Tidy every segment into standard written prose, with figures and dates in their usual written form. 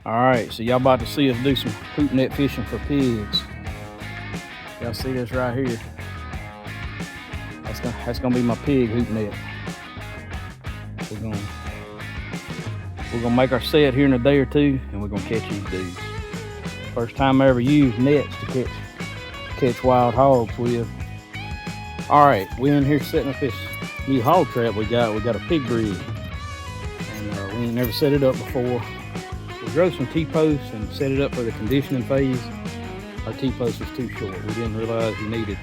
All right, so y'all about to see us do some hoop net fishing for pigs. Y'all see this right here? That's gonna be my pig hoop net. We're gonna make our set here in a day or two, and we're gonna catch these dudes. First time I ever used nets to catch wild hogs with. All right, we're in here setting up this new hog trap we got. We got a Pig Brig, and we ain't never set it up before. We drove some T-posts and set it up for the conditioning phase. Our T-post was too short. We didn't realize you needed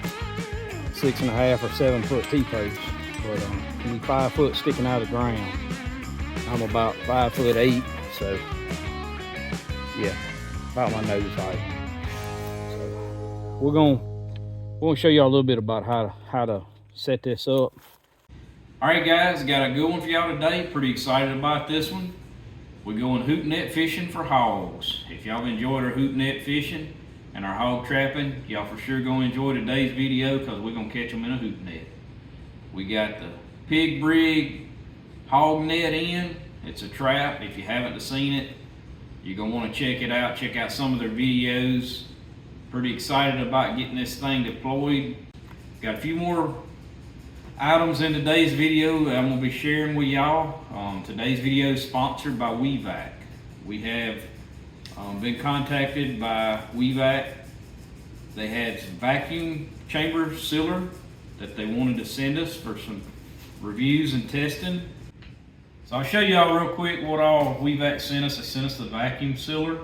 6.5 or 7 foot T-posts, but you need 5 foot sticking out of the ground. I'm about 5'8", so yeah, about my nose height. So we're gonna show y'all a little bit about how to set this up. All right, guys, got a good one for y'all today. Pretty excited about this one. We're going hoop net fishing for hogs. If y'all enjoyed our hoop net fishing and our hog trapping, y'all for sure gonna enjoy today's video because we're gonna catch them in a hoop net. We got the Pig Brig hog net in. It's a trap. If you haven't seen it, you're gonna want to check it out. Check out some of their videos. Pretty excited about getting this thing deployed. Got a few more items in today's video that I'm gonna be sharing with y'all. Today's video is sponsored by WEVAC. We have been contacted by WEVAC. They had some vacuum chamber sealer that they wanted to send us for some reviews and testing. So I'll show y'all real quick what all WEVAC sent us. They sent us the vacuum sealer.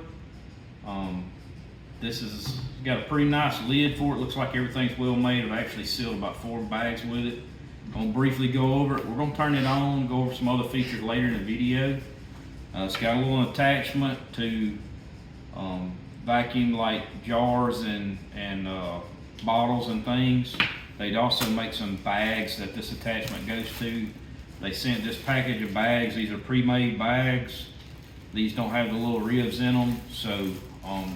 This is got a pretty nice lid for it. Looks like everything's well made. I've actually sealed about 4 bags with it. I'm gonna briefly go over it. We're gonna turn it on, go over some other features later in the video. It's got a little attachment to vacuum like jars and bottles and things. They'd also make some bags that this attachment goes to. They sent this package of bags. These are pre-made bags. These don't have the little ribs in them. So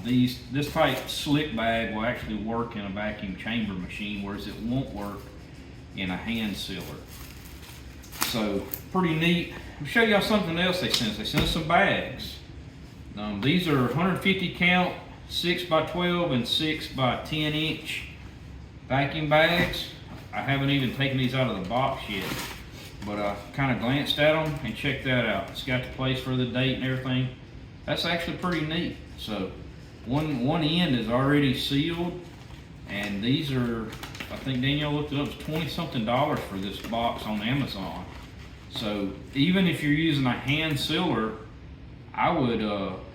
this type slick bag will actually work in a vacuum chamber machine, whereas it won't work in a hand sealer. So pretty neat. I'll show y'all something else they sent us. They sent us some bags. These are 150 count, 6x12 and 6x10 inch vacuum bags. I haven't even taken these out of the box yet, but I kind of glanced at them and checked that out. It's got the place for the date and everything. That's actually pretty neat. So one end is already sealed, and these are, I think Danielle looked it up, it's $20-something for this box on Amazon. So even if you're using a hand sealer, I would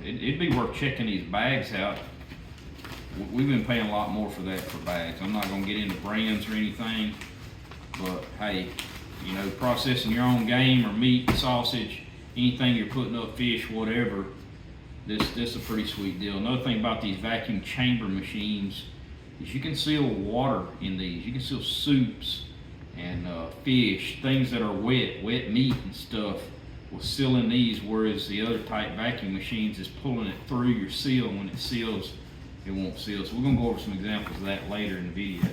it'd be worth checking these bags out. We've been paying a lot more for that for bags. I'm not gonna get into brands or anything, but hey, you know, processing your own game or meat, sausage, anything you're putting up, fish, whatever, this is a pretty sweet deal. Another thing about these vacuum chamber machines is you can seal water in these. You can seal soups and fish, things that are wet meat and stuff will seal in these, whereas the other type vacuum machines is pulling it through your seal. When it seals, it won't seal. So we're gonna go over some examples of that later in the video.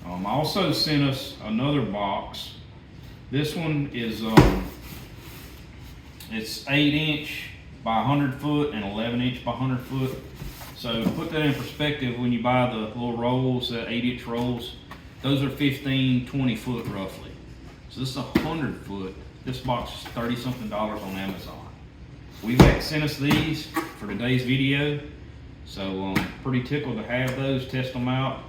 I also sent us another box. This one is it's 8 inch by 100 foot and 11 inch by 100 foot. So to put that in perspective, when you buy the little rolls, 8 inch rolls, those are 15, 20 foot roughly. So this is 100 foot. This box is $30-something on Amazon. WEVAC sent us these for today's video. So pretty tickled to have those, test them out.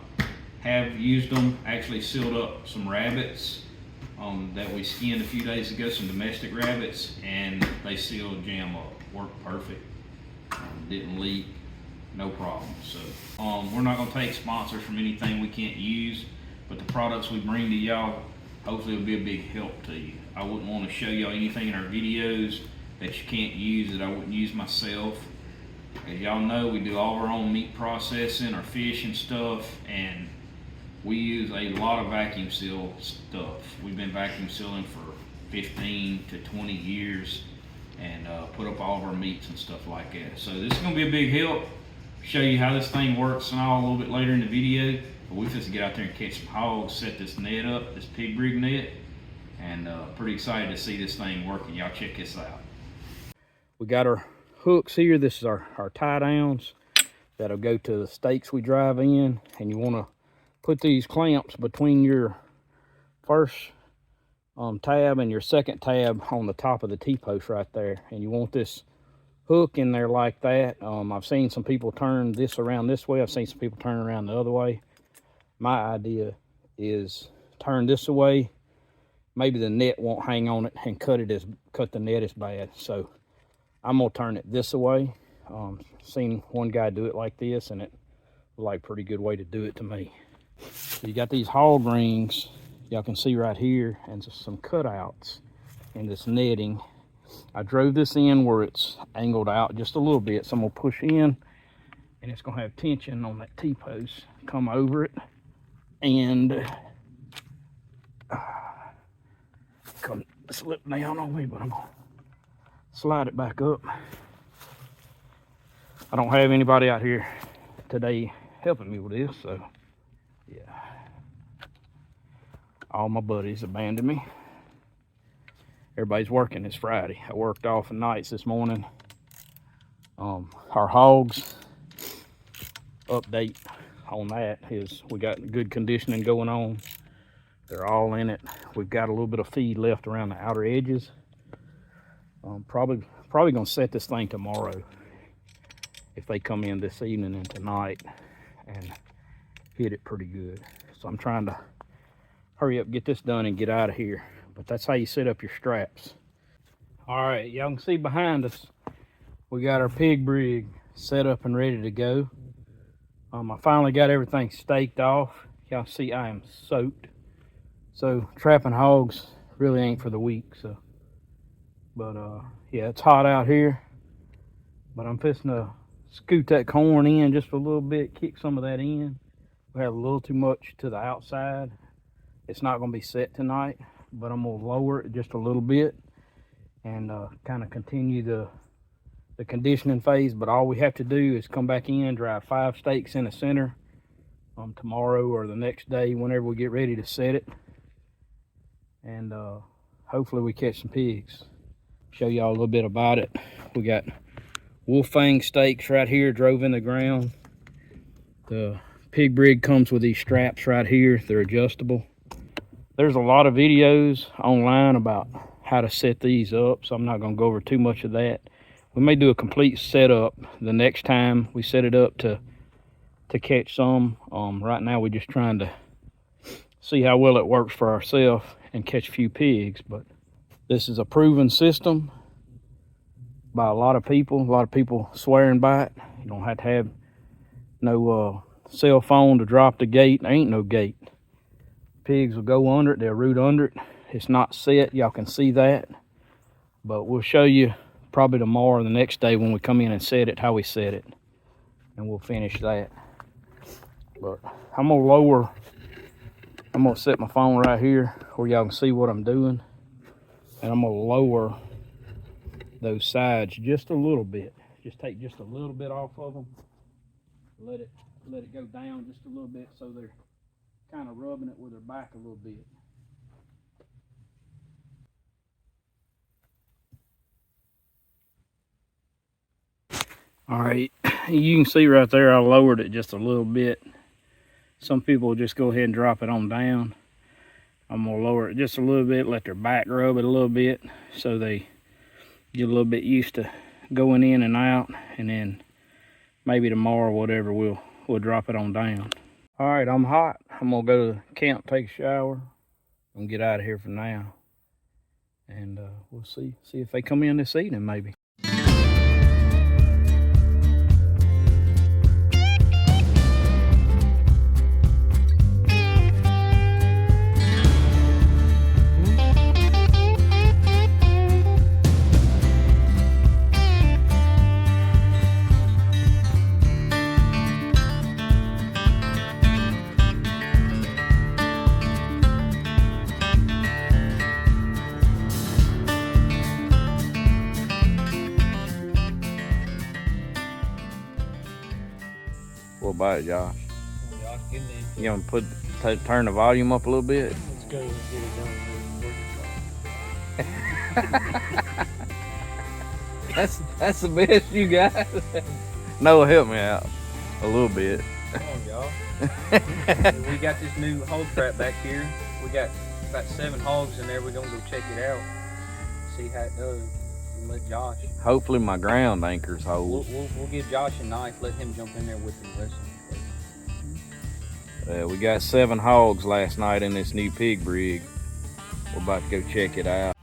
Have used them, actually sealed up some rabbits that we skinned a few days ago, some domestic rabbits, and they sealed jam up. Worked perfect, didn't leak, no problem. So we're not gonna take sponsors from anything we can't use, but the products we bring to y'all hopefully will be a big help to you. I wouldn't want to show y'all anything in our videos that you can't use, that I wouldn't use myself. As y'all know, we do all our own meat processing, our fish and stuff, and we use a lot of vacuum seal stuff. We've been vacuum sealing for 15 to 20 years and put up all of our meats and stuff like that. So this is gonna be a big help. Show you how this thing works and all a little bit later in the video. But we just get out there and catch some hogs, set this net up, this Pig Brig net, and pretty excited to see this thing working. Y'all check this out. We got our hooks here. This is our tie downs that'll go to the stakes we drive in, and you want to put these clamps between your first tab and your second tab on the top of the T-post right there, and you want this hook in there like that. I've seen some people turn this around this way. I've seen some people turn around the other way. My idea is turn this away. Maybe the net won't hang on it and cut the net as bad. So I'm gonna turn it this way. Seen one guy do it like this, and it was like a pretty good way to do it to me. So you got these hog rings, y'all can see right here, and just some cutouts in this netting. I drove this in where it's angled out just a little bit, so I'm gonna push in, and it's gonna have tension on that T-post. Come over it, and come slip down on me, but I'm gonna slide it back up. I don't have anybody out here today helping me with this, so yeah. All my buddies abandoned me. Everybody's working. It's Friday. I worked off nights this morning. Our hogs update on that is we got good conditioning going on. They're all in it. We've got a little bit of feed left around the outer edges. Probably gonna set this thing tomorrow if they come in this evening and tonight and hit it pretty good. So I'm trying to hurry up, get this done, and get out of here. But that's how you set up your straps. All right, y'all can see behind us, we got our pig brig set up and ready to go. I finally got everything staked off. Y'all see I am soaked. So trapping hogs really ain't for the weak. So, but yeah, it's hot out here. But I'm fixing to scoot that corn in just a little bit, kick some of that in. We have a little too much to the outside. It's not gonna be set tonight, but I'm gonna lower it just a little bit and kind of continue the conditioning phase. But all we have to do is come back in, drive 5 stakes in the center tomorrow or the next day whenever we get ready to set it, and hopefully we catch some pigs. Show y'all a little bit about it. We got wolf fang stakes right here, drove in the ground. The pig brig comes with these straps right here. They're adjustable. There's a lot of videos online about how to set these up, so I'm not going to go over too much of that. We may do a complete setup the next time we set it up to catch some. Right now we're just trying to see how well it works for ourselves and catch a few pigs. But this is a proven system by a lot of people swearing by it. You don't have to have no cell phone to drop the gate. There ain't no gate. Pigs will go under it, they'll root under it. It's not set, y'all can see that. But we'll show you probably tomorrow or the next day when we come in and set it, how we set it. And we'll finish that. But I'm gonna set my phone right here where y'all can see what I'm doing. And I'm gonna lower those sides just a little bit. Just take just a little bit off of them. Let it go down just a little bit so they're kind of rubbing it with their back a little bit. All right, you can see right there I lowered it just a little bit. Some people will just go ahead and drop it on down. I'm gonna lower it just a little bit, let their back rub it a little bit so they get a little bit used to going in and out, and then maybe tomorrow or whatever we'll drop it on down. All right, I'm hot. I'm gonna go to the camp, take a shower, and get out of here for now. And we'll see if they come in this evening maybe. What about it, Josh? You want to turn the volume up a little bit? Let's go and get it done. That's the best you got. Noah, help me out a little bit. Come on, y'all. We got this new hog trap back here. We got about 7 hogs in there. We're gonna go check it out, see how it does. We'll let Josh. Hopefully my ground anchor's hold. We'll give Josh a knife. Let him jump in there with the rest of We got 7 hogs last night in this new pig brig. We're about to go check it out.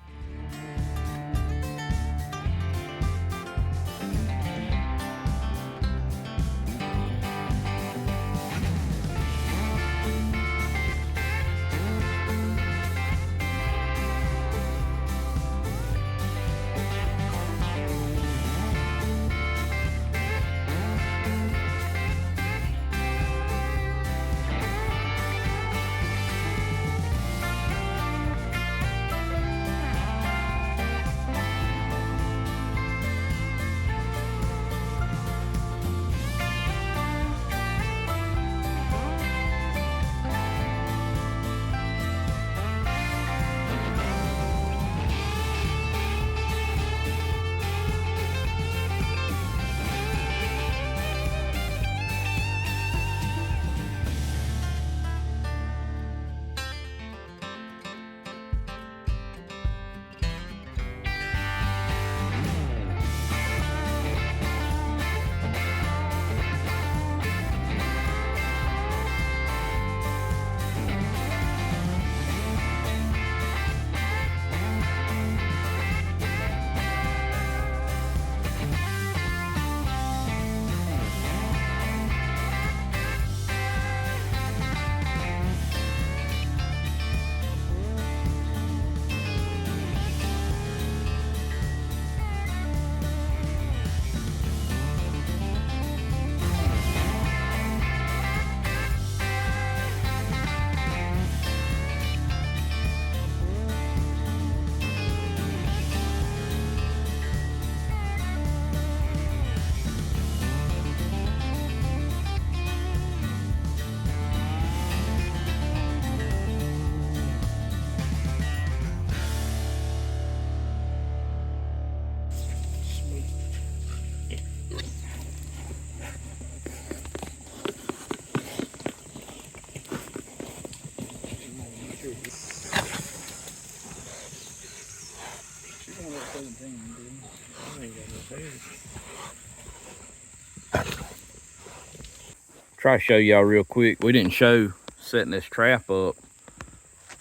Try to show y'all real quick. We didn't show setting this trap up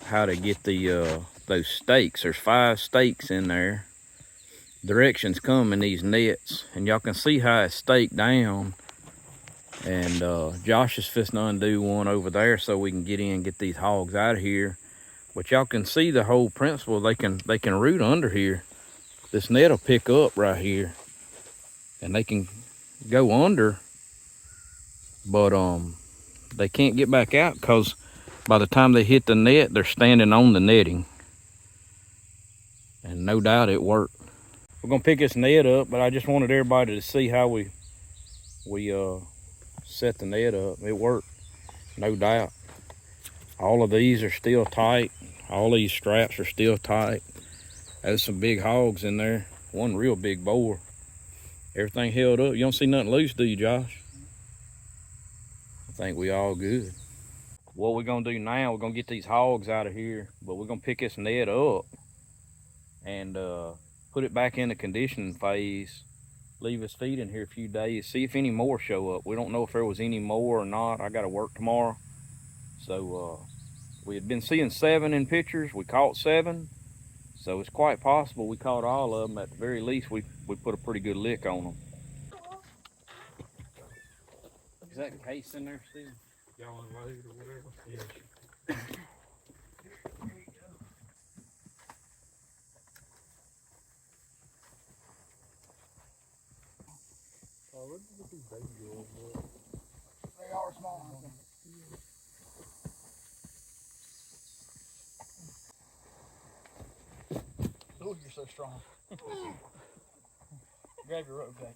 how to get the those stakes. There's 5 stakes in there. Directions come in these nets, and y'all can see how it's staked down. And Josh is fixing to undo one over there so we can get in and get these hogs out of here. But y'all can see the whole principle. They can root under here. This net will pick up right here, and they can go under. But they can't get back out because by the time they hit the net, they're standing on the netting. And no doubt it worked. We're gonna pick this net up, but I just wanted everybody to see how we set the net up. It worked, no doubt. All of these are still tight. All these straps are still tight. There's some big hogs in there. One real big boar. Everything held up. You don't see nothing loose, do you, Josh? I think we all good. What we're gonna do now, we're gonna get these hogs out of here, but we're gonna pick this net up and put it back in the conditioning phase. Leave his feet in here a few days, see if any more show up. We don't know if there was any more or not. I gotta work tomorrow. So we had been seeing 7 in pictures. We caught 7. So it's quite possible we caught all of them. At the very least, we put a pretty good lick on them. Is that case in there still? y'all unload or whatever. Yeah. They are small. Oh, you're so strong. Grab your rope back.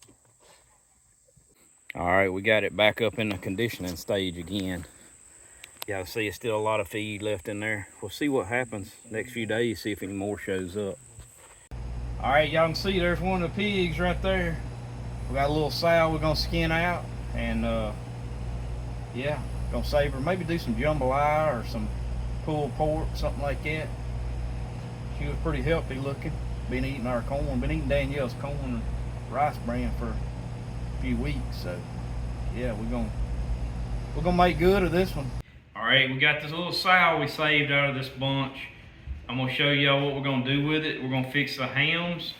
All right, we got it back up in the conditioning stage again. Y'all see it's still a lot of feed left in there. We'll see what happens next few days, see if any more shows up. All right, y'all can see there's one of the pigs right there. We got a little sow we're gonna skin out, and yeah, gonna save her. Maybe do some jambalaya or some pulled pork, something like that. She was pretty healthy looking. Been eating our corn, been eating Danielle's corn and rice bran for a few weeks. So yeah, we're gonna make good of this one. All right, we got this little sow we saved out of this bunch. I'm gonna show y'all what we're gonna do with it. We're gonna fix the hams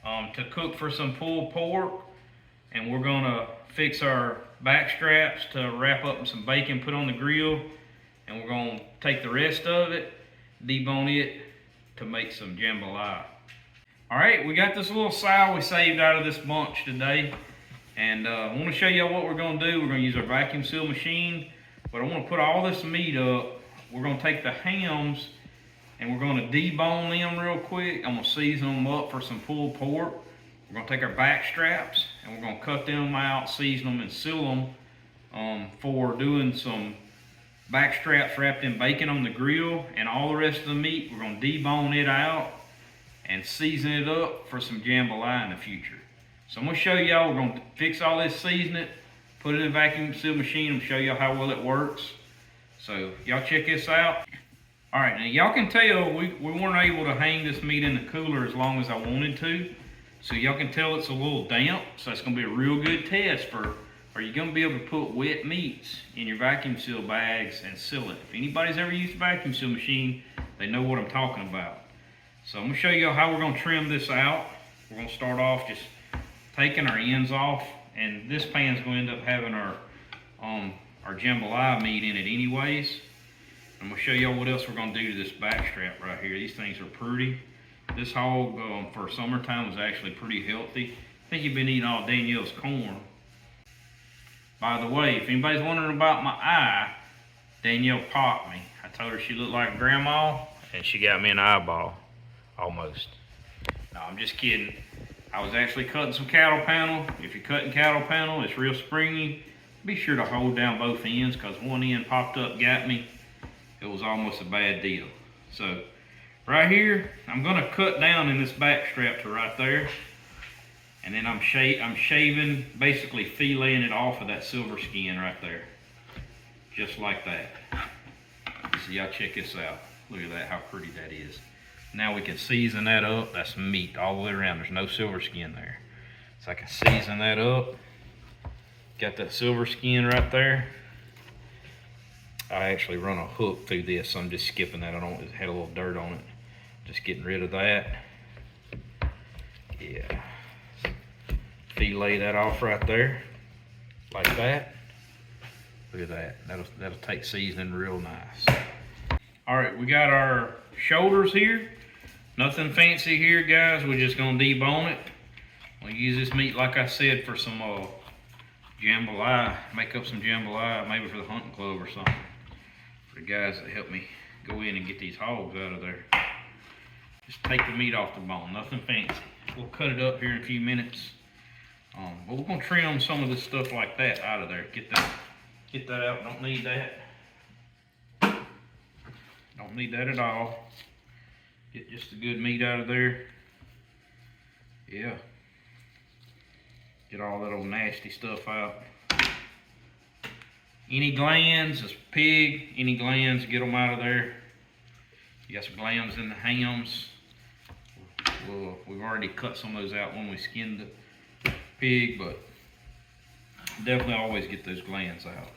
to cook for some pulled pork, and we're gonna fix our back straps to wrap up in some bacon, put on the grill, and we're gonna take the rest of it, debone it to make some jambalaya. All right, we got this little sow we saved out of this bunch today, and I want to show y'all what we're gonna do. We're gonna use our vacuum seal machine, but I want to put all this meat up. We're gonna take the hams and we're gonna debone them real quick. I'm gonna season them up for some pulled pork. We're gonna take our back straps and we're gonna cut them out, season them, and seal them for doing some back straps wrapped in bacon on the grill. And all the rest of the meat, we're gonna debone it out and season it up for some jambalaya in the future. So I'm gonna show y'all, we're gonna fix all this, season it, put it in a vacuum seal machine, and show y'all how well it works. So y'all check this out. All right, now y'all can tell we weren't able to hang this meat in the cooler as long as I wanted to. So y'all can tell it's a little damp. So it's gonna be a real good test for, are you gonna be able to put wet meats in your vacuum seal bags and seal it? If anybody's ever used a vacuum seal machine, they know what I'm talking about. So I'm gonna show you how we're gonna trim this out. We're gonna start off just taking our ends off, and this pan's gonna end up having our jambalaya meat in it anyways. I'm gonna show y'all what else we're gonna do to this back strap right here. These things are pretty. This hog for summertime was actually pretty healthy. I think he'd been eating all Danielle's corn. By the way, if anybody's wondering about my eye, Danielle popped me. I told her she looked like grandma, and she got me an eyeball, almost. No, I'm just kidding. I was actually cutting some cattle panel. If you're cutting cattle panel, it's real springy. Be sure to hold down both ends, because one end popped up, got me. It was almost a bad deal. So right here, I'm gonna cut down in this back strap to right there. And then I'm shaving, basically filleting it off of that silver skin right there. Just like that. So y'all check this out. Look at that, how pretty that is. Now we can season that up. That's meat all the way around. There's no silver skin there. So I can season that up. Got that silver skin right there. I actually run a hook through this, so I'm just skipping that. I don't, it had a little dirt on it. Just getting rid of that. Yeah. Fillet that off right there, like that. Look at that. That'll take seasoning real nice. All right, we got our shoulders here. Nothing fancy here, guys. We're just gonna debone it. We'll use this meat, like I said, for some jambalaya. Make up some jambalaya, maybe for the hunting club or something. For the guys that help me go in and get these hogs out of there. Just take the meat off the bone, nothing fancy. We'll cut it up here in a few minutes. But we're gonna trim some of this stuff like that out of there. Get that out, don't need that. Don't need that at all. Get just the good meat out of there. Yeah. Get all that old nasty stuff out. Any glands, it's pig, any glands, get them out of there. You got some glands in the hams. We've already cut some of those out when we skinned the pig, but definitely always get those glands out.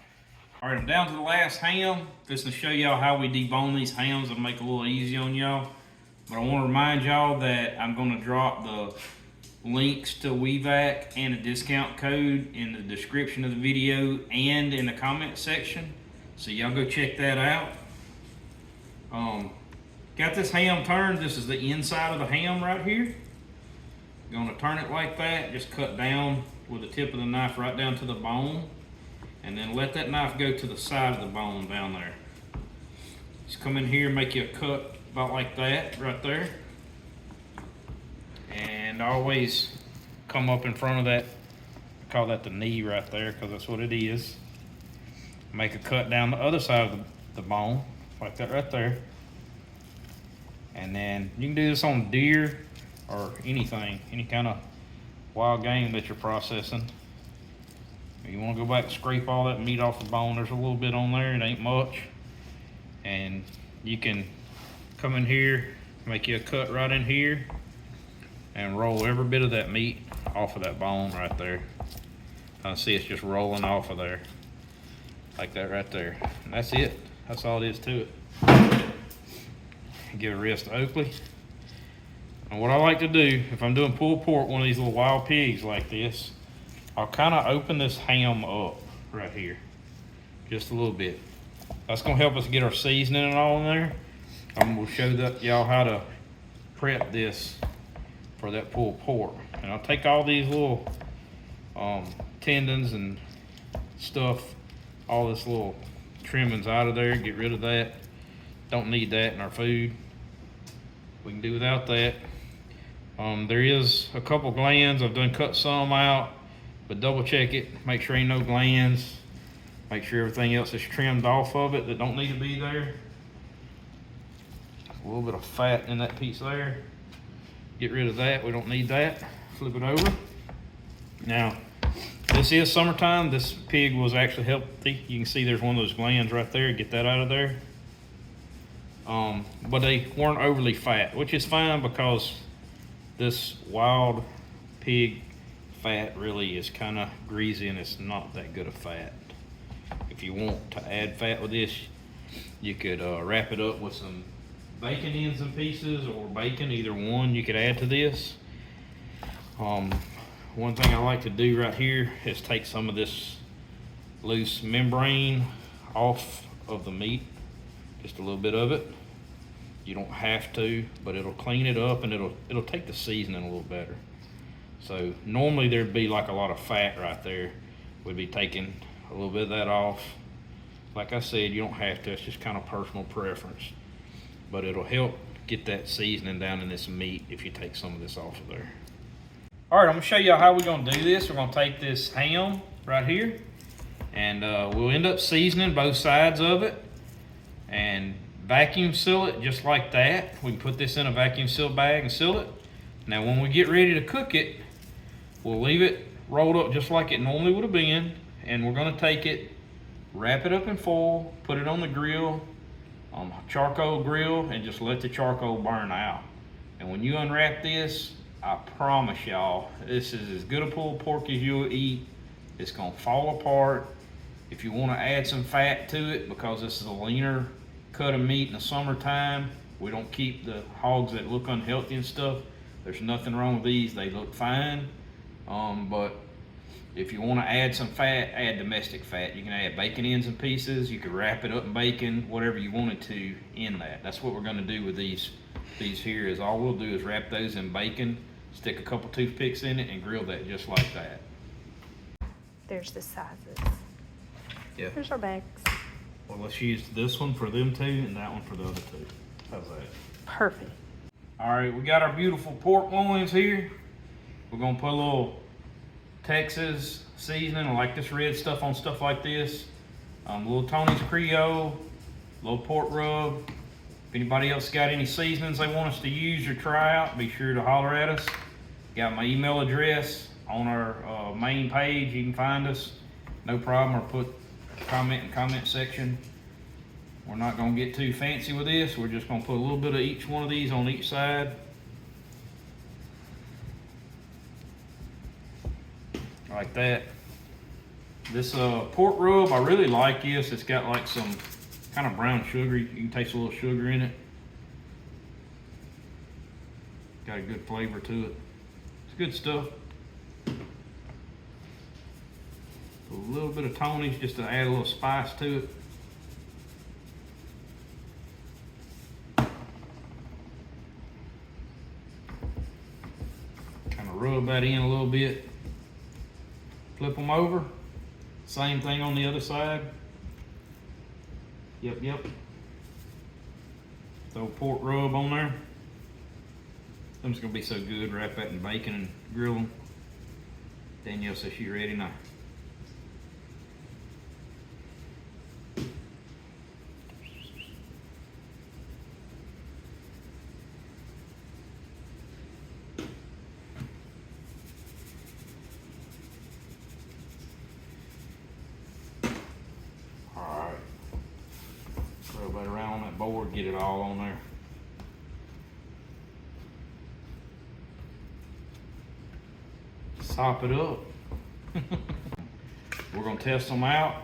All right, I'm down to the last ham. Just to show y'all how we debone these hams and make it a little easy on y'all. But I want to remind y'all that I'm going to drop the links to WEVAC and a discount code in the description of the video and in the comment section. So y'all go check that out. Got this ham turned. This is the inside of the ham right here. Gonna turn it like that. Just cut down with the tip of the knife right down to the bone. And then let that knife go to the side of the bone down there. Just come in here and make you a cut about like that right there. And always come up in front of that, I call that the knee right there because that's what it is. Make a cut down the other side of the bone, like that right there. And then you can do this on deer. or anything, any kind of wild game that you're processing. You want to go back and scrape all that meat off the bone. There's a little bit on there, it ain't much. And you can come in here, make you a cut right in here, and roll every bit of that meat off of that bone right there. I see it's just rolling off of there, like that right there. And that's it. That's all it is to it. Give a rest to Oakley. And what I like to do, if I'm doing pulled pork, one of these little wild pigs like this, I'll kind of open this ham up right here, just a little bit. That's gonna help us get our seasoning and all in there. I'm gonna show y'all how to prep this for that pulled pork. And I'll take all these little tendons and stuff, all this little trimmings out of there, get rid of that. Don't need that in our food. We can do without that. There is a couple glands. I've done cut some out, but double check it. Make sure ain't no glands. Make sure everything else is trimmed off of it that don't need to be there. A little bit of fat in that piece there. Get rid of that. We don't need that. Flip it over. Now, this is summertime. This pig was actually healthy. You can see there's one of those glands right there. Get that out of there. But they weren't overly fat, which is fine because this wild pig fat really is kind of greasy and it's not that good of fat. If you want to add fat with this, you could wrap it up with some bacon ends and pieces or bacon, either one you could add to this. One thing I like to do right here is take some of this loose membrane off of the meat, just a little bit of it. You don't have to, but it'll clean it up and it'll take the seasoning a little better. So normally there'd be like a lot of fat right there. We'd be taking a little bit of that off. Like I said, you don't have to, it's just kind of personal preference. But it'll help get that seasoning down in this meat if you take some of this off of there. All right, I'm gonna show you how we're gonna do this. We're gonna take this ham right here and we'll end up seasoning both sides of it and vacuum seal it just like that. We can put this in a vacuum seal bag and seal it. Now when we get ready to cook it, we'll leave it rolled up just like it normally would have been, and we're gonna take it, wrap it up in foil, put it on the grill, charcoal grill, and just let the charcoal burn out. And when you unwrap this, I promise y'all, this is as good a pulled pork as you'll eat. It's gonna fall apart. If you wanna add some fat to it, because this is a leaner cut of meat in the summertime, we don't keep the hogs that look unhealthy and stuff. There's nothing wrong with these, they look fine. But if you wanna add some fat, add domestic fat. You can add bacon ends and pieces, you could wrap it up in bacon, whatever you wanted to in that. That's what we're gonna do with these here, is all we'll do is wrap those in bacon, stick a couple toothpicks in it, and grill that just like that. There's the sizes. Yeah. Here's our bags. Well, let's use this one for them two and that one for the other two. How's that? Perfect. All right, we got our beautiful pork loins here. We're gonna put a little Texas seasoning. I like this red stuff on stuff like this. A little Tony's Creole, a little pork rub. If anybody else got any seasonings they want us to use or try out, be sure to holler at us. Got my email address on our main page. You can find us, no problem, or put comment in the comment section. We're not gonna get too fancy with this. We're just gonna put a little bit of each one of these on each side. Like that. This pork rub, I really like this. It's got like some kind of brown sugar. You can taste a little sugar in it. Got a good flavor to it. It's good stuff. A little bit of Tony's just to add a little spice to it. Kind of rub that in a little bit. Flip them over. Same thing on the other side. Yep. Throw pork rub on there. Them's gonna be so good. Wrap that in bacon and grill them. Danielle says she's ready now. get it all on there. Sop it up. We're gonna test them out.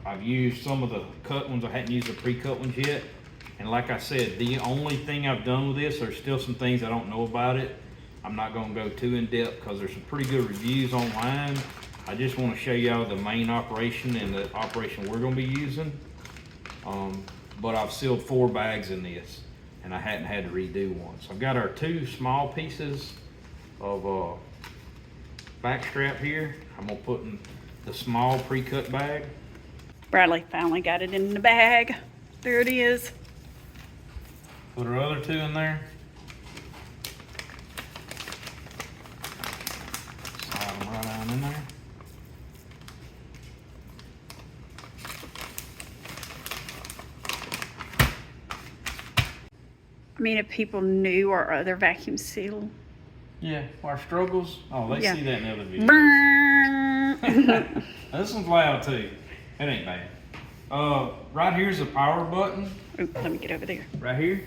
I've used some of the cut ones. I hadn't used the pre-cut ones yet. And like I said, the only thing I've done with this, there's still some things I don't know about it. I'm not gonna go too in depth because there's some pretty good reviews online. I just want to show y'all the main operation and the operation we're gonna be using. But I've sealed 4 bags in this and I hadn't had to redo one. So I've got our 2 small pieces of back strap here. I'm gonna put in the small pre-cut bag. Bradley finally got it in the bag. There it is. Put our other 2 in there. Slide them right on in there. I mean, if people knew our other vacuum seal. Yeah, our struggles. Oh, they Yeah. see that in other videos. Brrrr. This one's loud too. It ain't bad. Right here's the power button. Oop, let me get over there. Right here.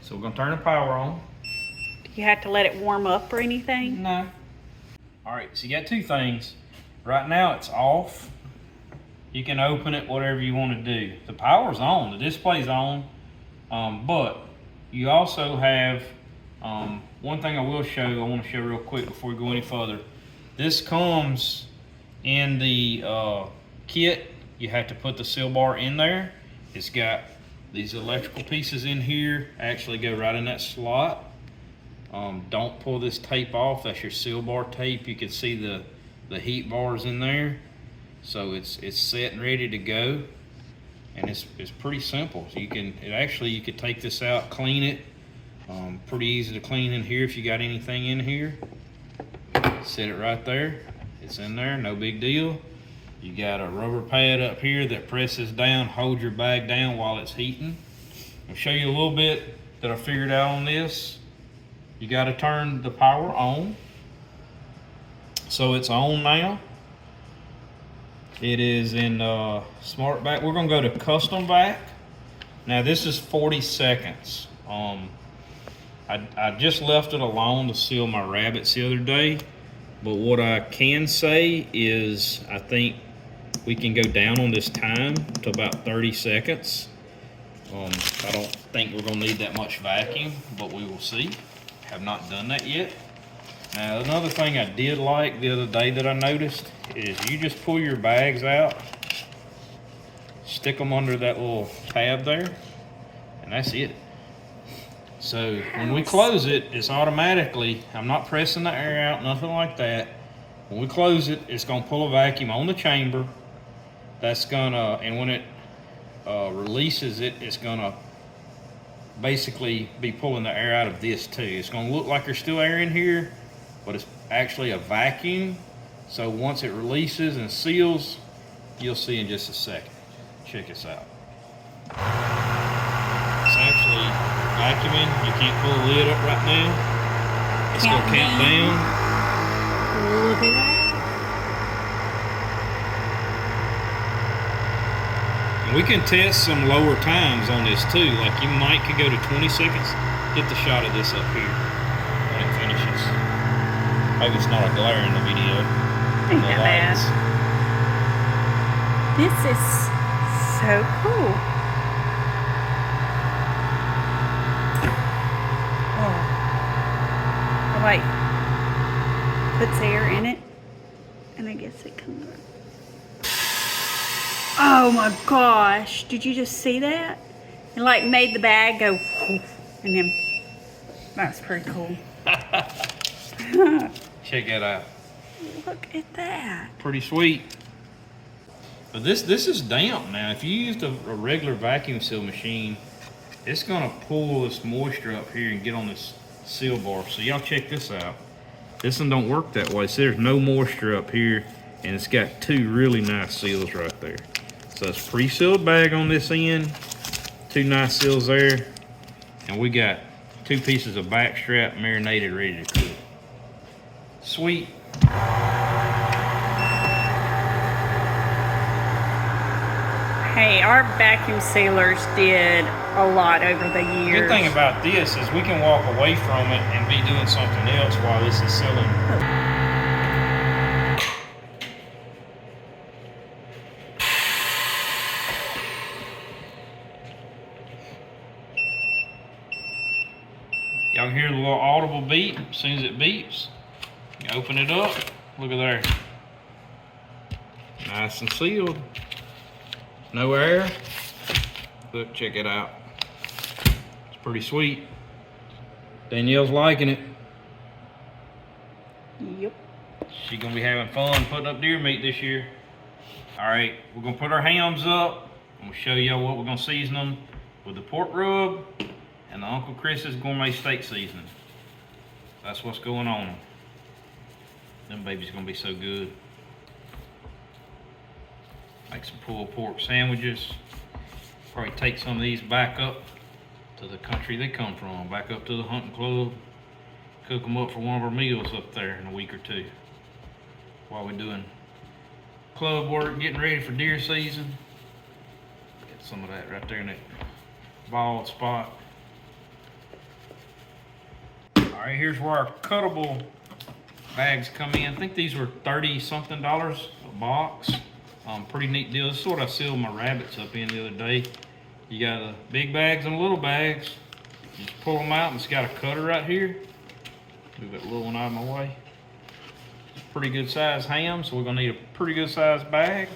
So we're gonna turn the power on. Do you have to let it warm up or anything? No. All right, so you got 2 things. Right now it's off. You can open it, whatever you want to do. The power's on, the display's on, but you also have, one thing I want to show real quick before we go any further. This comes in the kit. You have to put the seal bar in there. It's got these electrical pieces in here, actually go right in that slot. Don't pull this tape off, that's your seal bar tape. You can see the heat bars in there. So it's set and ready to go. And it's pretty simple. So you could take this out, clean it. Pretty easy to clean in here if you got anything in here. Set it right there. It's in there, no big deal. You got a rubber pad up here that presses down, hold your bag down while it's heating. I'll show you a little bit that I figured out on this. You got to turn the power on. So it's on now. It is in smart back. We're gonna go to custom back. Now this is 40 seconds. I just left it alone to seal my rabbits the other day. But what I can say is I think we can go down on this time to about 30 seconds. I don't think we're gonna need that much vacuum, but we will see. Have not done that yet. Now another thing I did like the other day that I noticed is you just pull your bags out, stick them under that little tab there, and that's it. So when we close it, it's automatically, I'm not pressing the air out, nothing like that. When we close it, it's gonna pull a vacuum on the chamber. That's gonna, and when it releases it, it's gonna basically be pulling the air out of this too. It's gonna look like there's still air in here, but it's actually a vacuum. So once it releases and seals, you'll see in just a second. Check this out. It's actually vacuuming. You can't pull the lid up right now. It's gonna count down. Look at that. And we can test some lower times on this too. Like you might could go to 20 seconds. Get the shot of this up here when it finishes. Maybe it's not a glare in the video. Ain't that bad. This is so cool. Oh. Like, puts air in it, and I guess it comes up. Oh my gosh, did you just see that? It like made the bag go whoosh, and then, that's pretty cool. Check that out. Look at that. Pretty sweet. But this is damp now. If you used a regular vacuum seal machine, it's gonna pull this moisture up here and get on this seal bar. So y'all check this out. This one don't work that way. See, there's no moisture up here, and it's got 2 really nice seals right there. So it's pre-sealed bag on this end, 2 nice seals there, and we got 2 pieces of back strap marinated, ready to cook. Sweet. Hey, Hey, our vacuum sealers did a lot over the years. Good thing about this is we can walk away from it and be doing something else while this is sealing. Y'all hear the little audible beep? As soon as it beeps, you open it up. Look at there. Nice and sealed. No air. Look, check it out. It's pretty sweet. Danielle's liking it. Yep. She's gonna be having fun putting up deer meat this year. All right, we're gonna put our hams up. I'm gonna show y'all what we're gonna season them with the pork rub and the Uncle Chris's gourmet steak seasoning. That's what's going on. Them babies gonna be so good. Make some pulled pork sandwiches. Probably take some of these back up to the country they come from, back up to the hunting club. Cook them up for one of our meals up there in a week or two. While we're doing club work, getting ready for deer season. Get some of that right there in that bald spot. All right, here's where our cuttable bags come in. I think these were $30 something a box. Pretty neat deal. This is what I sealed my rabbits up in the other day. You got the big bags and little bags. You just pull them out and it's got a cutter right here. Move that little one out of my way. It's a pretty good size ham, so we're gonna need a pretty good size bag.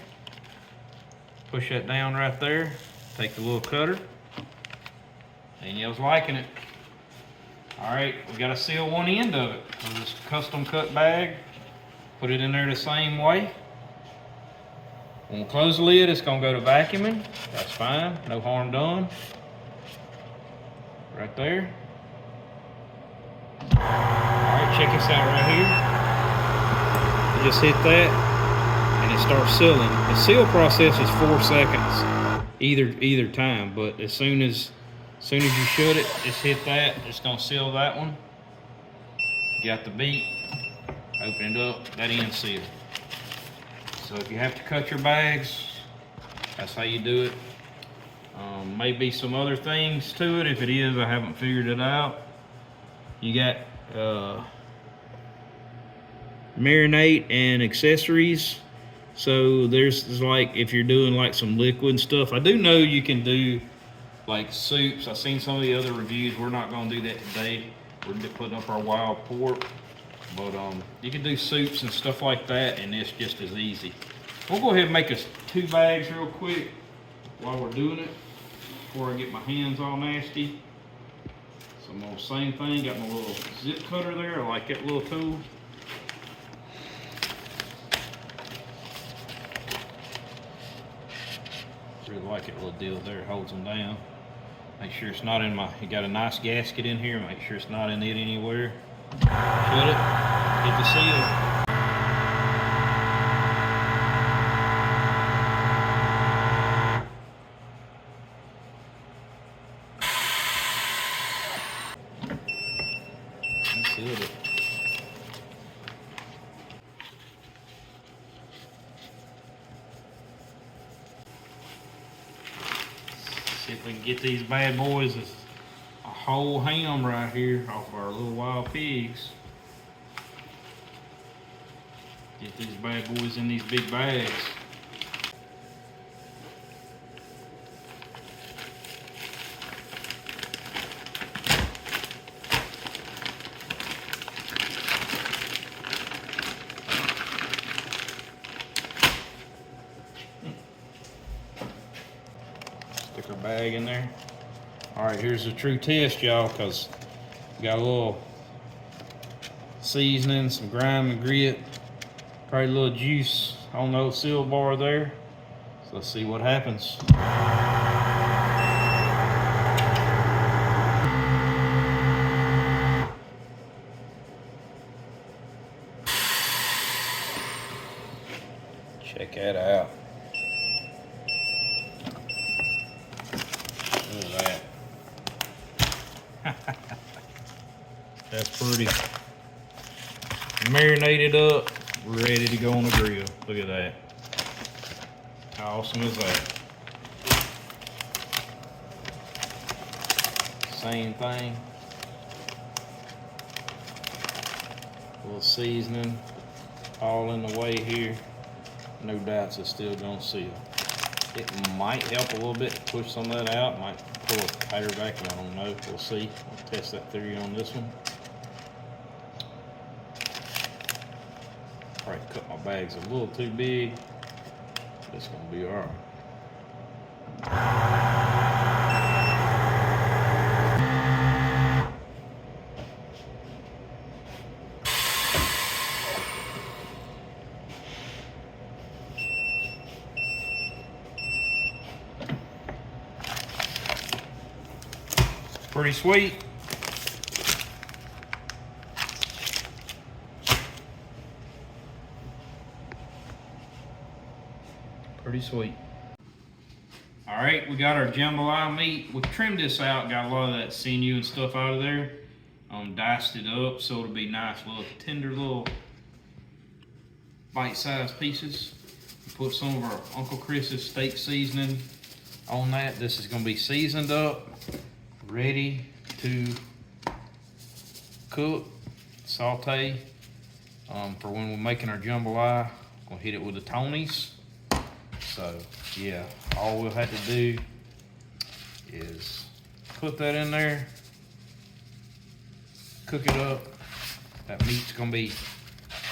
Push that down right there. Take the little cutter. Danielle's liking it. All right, we gotta seal one end of it. So this custom cut bag, put it in there the same way. When we close the lid, it's gonna go to vacuuming. That's fine, no harm done. Right there. All right, check this out right here. You just hit that, and it starts sealing. The seal process is 4 seconds, either time. But as soon as you shut it, just hit that. It's gonna seal that one. You got the beat. Open it up. That end's sealed. So if you have to cut your bags, that's how you do it. Maybe some other things to it. If it is, I haven't figured it out. You got marinade and accessories. So there's like, if you're doing like some liquid stuff, I do know you can do like soups. I've seen some of the other reviews. We're not gonna do that today. We're putting up our wild pork. But you can do soups and stuff like that, and it's just as easy. We'll go ahead and make us 2 bags real quick while we're doing it, before I get my hands all nasty. So I'm gonna same thing, got my little zip cutter there. I like that little tool. Really like it little deal there, it holds them down. Make sure it's not in my, you got a nice gasket in here, make sure it's not in it anywhere. Shut it, hit the seal. And sealed it. See if we can get these bad boys. It's a whole ham right here off of our little wild pigs. Get these bad boys in these big bags. Stick our bag in there. All right, here's the true test, y'all, because we got a little seasoning, some grime and grit, probably a little juice on the old seal bar there. So let's see what happens. Check that out. Look at that. That's pretty. Marinated up, we're ready to go on the grill. Look at that. How awesome is that? same thing. A little seasoning all in the way here. No doubts it's still gonna seal. It might help a little bit to push some of that out. Might pull a tire vacuum, I don't know. We'll see. I'll test that theory on this one. Probably cut my bags a little too big. It's gonna be all right. Pretty sweet. Pretty sweet. All right, we got our jambalaya meat. We trimmed this out, got a lot of that sinew and stuff out of there. Diced it up so it'll be nice little tender little bite-sized pieces. Put some of our Uncle Chris's steak seasoning on that. This is gonna be seasoned up, ready to cook, saute for when we're making our jambalaya. Gonna hit it with the Tonys. So yeah, all we'll have to do is put that in there, cook it up. That meat's gonna be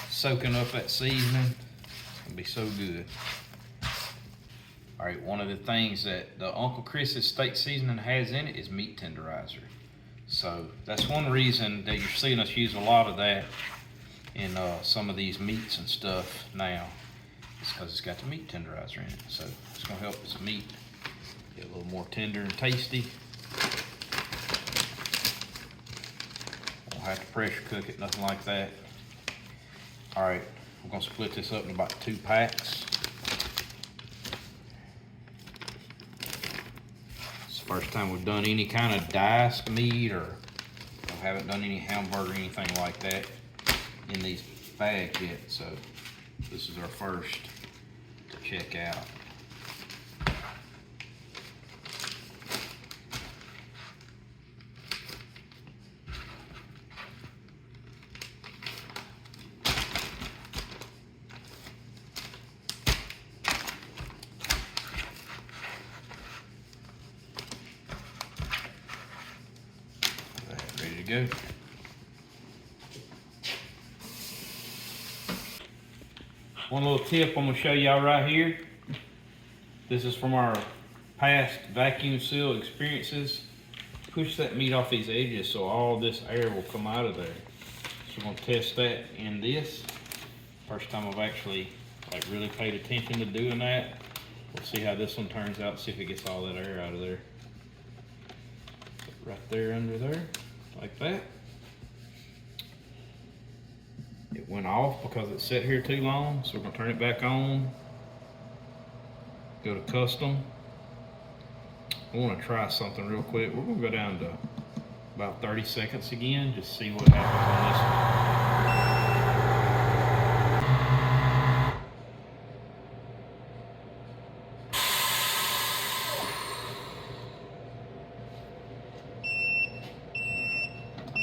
soaking up that seasoning. It's gonna be so good. All right, one of the things that the Uncle Chris's steak seasoning has in it is meat tenderizer. So that's one reason that you're seeing us use a lot of that in some of these meats and stuff now. It's because it's got the meat tenderizer in it. So it's gonna help this meat get a little more tender and tasty. Won't have to pressure cook it, nothing like that. All right, we're gonna split this up in about 2 packs. First time we've done any kind of diced meat, or haven't done any hamburger or anything like that in these bags yet, so this is our first to check out. Ready to go. One little tip I'm going to show y'all right here. This is from our past vacuum seal experiences. Push that meat off these edges so all this air will come out of there. So we're going to test that in this. First time I've actually really paid attention to doing that. We'll see how this one turns out, see if it gets all that air out of there. Right there under there, like that. It went off because it sat here too long, so we're gonna turn it back on. Go to custom. I wanna try something real quick. We're gonna go down to about 30 seconds again, just see what happens on this one.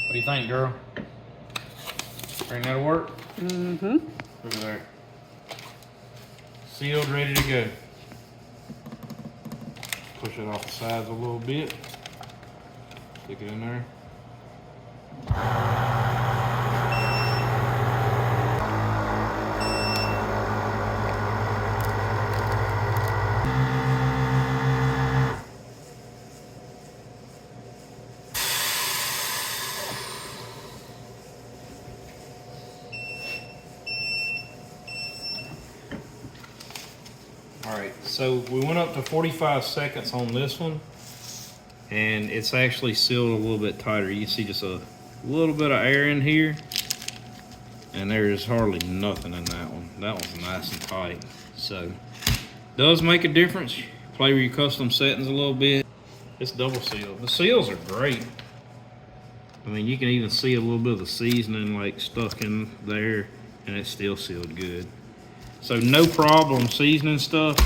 What do you think, girl? Think that'll work? Mm-hmm. Look at there. Sealed, ready to go. Push it off the sides a little bit. Stick it in there. Alright, so we went up to 45 seconds on this one, and it's actually sealed a little bit tighter. You can see just a little bit of air in here, and there's hardly nothing in that one. That one's nice and tight. So, does make a difference. Play with your custom settings a little bit. It's double sealed. The seals are great. I mean, you can even see a little bit of the seasoning stuck in there, and it's still sealed good. So no problem seasoning stuff.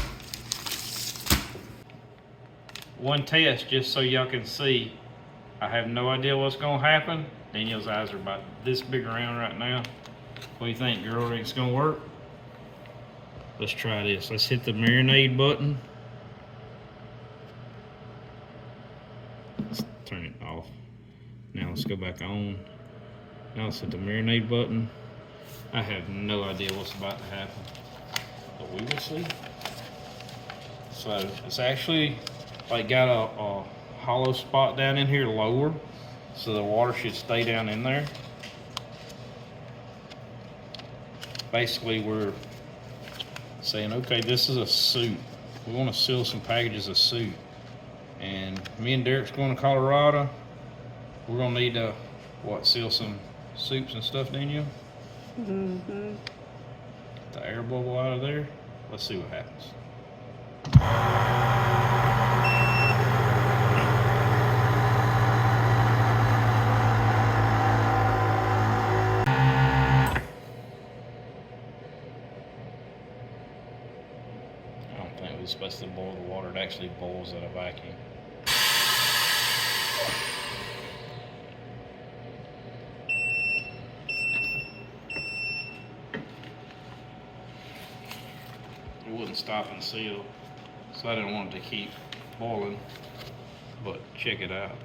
One test just so y'all can see. I have no idea what's gonna happen. Danielle's eyes are about this big around right now. What do you think, girl? Think it's gonna work? Let's try this. Let's hit the marinade button. Let's turn it off. Now let's go back on. Now let's hit the marinade button. I have no idea what's about to happen, but we will see. So it's actually like got a hollow spot down in here lower, so the water should stay down in there. Basically, we're saying, okay, this is a suit. We want to seal some packages of suit. And me and Derek's going to Colorado. We're going to need to, seal some soups and stuff, Danielle? Mm-hmm. The air bubble out of there. Let's see what happens. I don't think we're supposed to boil the water. It actually boils at a vacuum. It wouldn't stop and seal, so I didn't want it to keep boiling. But check it out.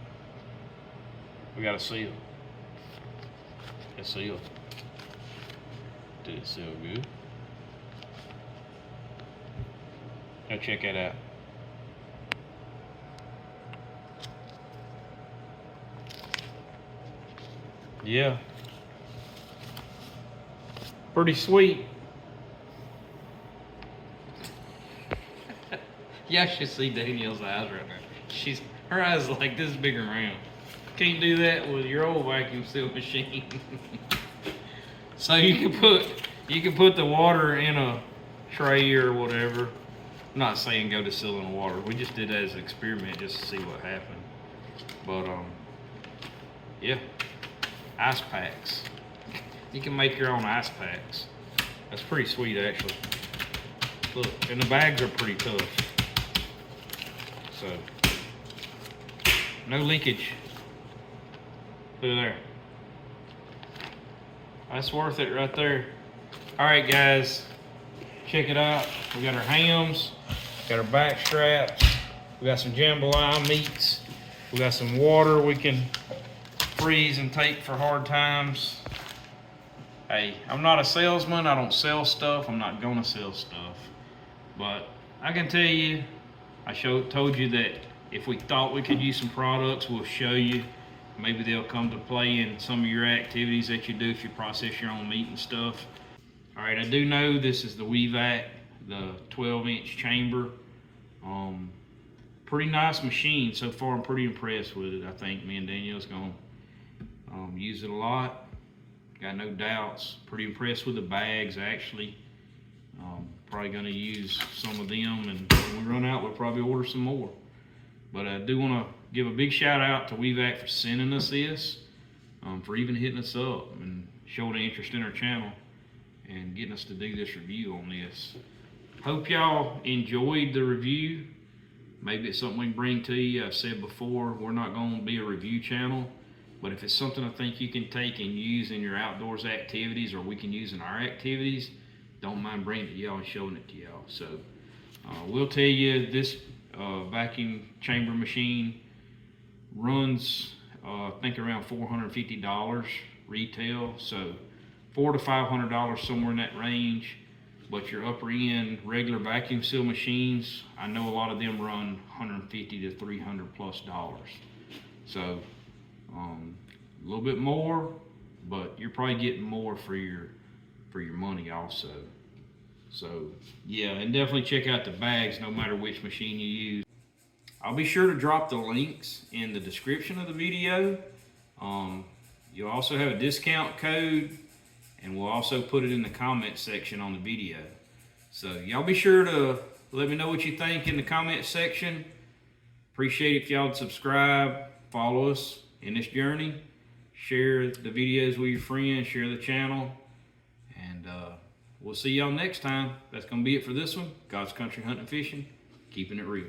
We got a seal. It's sealed. Did it seal good? Now check it out. Yeah. Pretty sweet. Y'all should see Danielle's eyes right now. Her eyes are like this big around. Can't do that with your old vacuum seal machine. So you can put the water in a tray or whatever. I'm not saying go to sealing water. We just did that as an experiment just to see what happened. But yeah, ice packs. You can make your own ice packs. That's pretty sweet actually. Look, and the bags are pretty tough. So no leakage. Look at there. That's worth it right there. All right, guys, check it out. We got our hams, got our back straps, we got some jambalaya meats, we got some water we can freeze and take for hard times. Hey, I'm not a salesman. I don't sell stuff. I'm not gonna sell stuff. But I can tell you, I told you that if we thought we could use some products, we'll show you. Maybe they'll come to play in some of your activities that you do if you process your own meat and stuff. All right, I do know this is the WEVAC, the 12-inch chamber. Pretty nice machine. So far, I'm pretty impressed with it. I think me and Danielle's gonna use it a lot. Got no doubts. Pretty impressed with the bags, actually. Probably gonna use some of them, and when we run out, we'll probably order some more. But I do want to give a big shout out to WEVAC for sending us this, for even hitting us up and showing interest in our channel and getting us to do this review on this. Hope y'all enjoyed the review. Maybe it's something we can bring to you. I've said before, we're not going to be a review channel, but if it's something I think you can take and use in your outdoors activities, or we can use in our activities, don't mind bringing it to y'all and showing it to y'all. So we'll tell you, this vacuum chamber machine runs I think around $450 retail, so $400 to $500, somewhere in that range. But your upper end regular vacuum seal machines, I know a lot of them run $150 to $300 plus. So a little bit more, but you're probably getting more for your money also. So yeah, and definitely check out the bags no matter which machine you use. I'll be sure to drop the links in the description of the video. You'll also have a discount code, and we'll also put it in the comment section on the video. So y'all be sure to let me know what you think in the comment section. Appreciate it if y'all would subscribe, follow us in this journey, share the videos with your friends, share the channel, and we'll see y'all next time. That's gonna be it for this one. God's Country Hunting and Fishing, keeping it real.